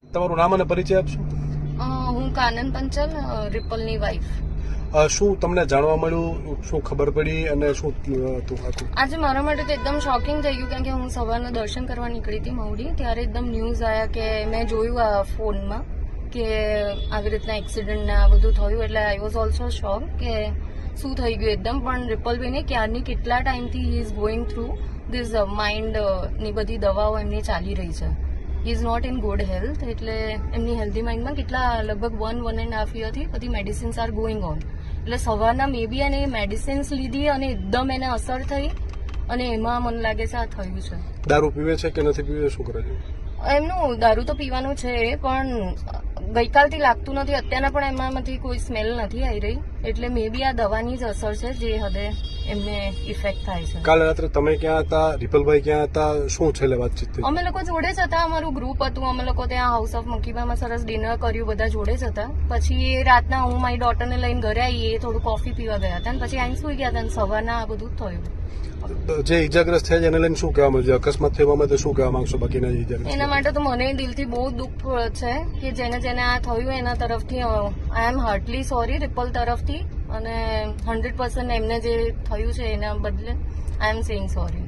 તમારું નામ અને પરિચય આપશો? હું કાનન પંચલ, રિપલની વાઈફ. શું તમને જાણવા મળ્યું, શું ખબર પડી અને શું હતું આખું? આજે મારા માટે તો એકદમ શોકિંગ થઈ ગયું, કારણ કે હું સવારના દર્શન કરવા નીકળી હતી મહુડી, ત્યારે એકદમ ન્યૂઝ આવ્યા કે મેં જોયું આ ફોનમાં કે આવી રીતના એક્સિડન્ટ ને આ બધું થયું, એટલે આઈ વોઝ ઓલ્સો શોક કે શું થઈ ગયું એકદમ. પણ રિપલભાઈને ક્યારની કેટલા ટાઈમથી he is going through this mind ની બધી દવાઓ એમની ચાલી રહી છે. He is not in good health, એટલે એમની હેલ્ધી માઇન્ડમાં કેટલા લગભગ 1.5 યરથી બધી મેડિસિન્સ આર ગોઈંગ ઓન. એટલે સવારના મે બી એને મેડિસિન્સ લીધી અને એકદમ એને અસર થઈ અને એમાં મને લાગે છે આ થયું છે. દારૂ પીવે છે કે નથી પીવે, શું કરે છે? એમનું દારૂ તો પીવાનું છે, પણ ગઈકાલથી લાગતું નથી, અત્યારના પણ એમાંથી કોઈ સ્મેલ નથી આવી રહી, એટલે મે બી આ દવાની જ અસર છે જે હદે એમને ઇફેક્ટ થાય છે. કાલે રાત્રે તમે ક્યાં હતા, રિપલભાઈ ક્યાં હતા, શું છેલ્લે વાતચીત થઈ? અમે લોકો જોડે જ હતા, અમારું ગ્રુપ હતું, અમે લોકો ત્યાં હાઉસ ઓફ મકીબામાં સરસ ડિનર કર્યું, બધા જોડે જ હતા. પછી રાતના હું મારી ડોટરને લઈને ઘરે આવી, એ થોડું કોફી પીવા ગયા હતા અને પછી આઈને સુઈ ગયા હતા અને સવારના આ બધું જ થયું. જે ઇજાગ્રસ્ત થયા છે એને લઈને શું કહેવા માંગશો? અકસ્માત થવા માટે શું કહેવા માંગશો બાકીના ઇજાગ્રસ્ત? એના માટે તો મને દિલથી બહુ દુઃખ છે કે જેને જેને આ થયું એના તરફથી આઈ એમ હાર્ટલી સોરી રિપલ તરફથી, અને 100% એમને જે થયું છે એના બદલે આઈ એમ સેઇંગ સોરી.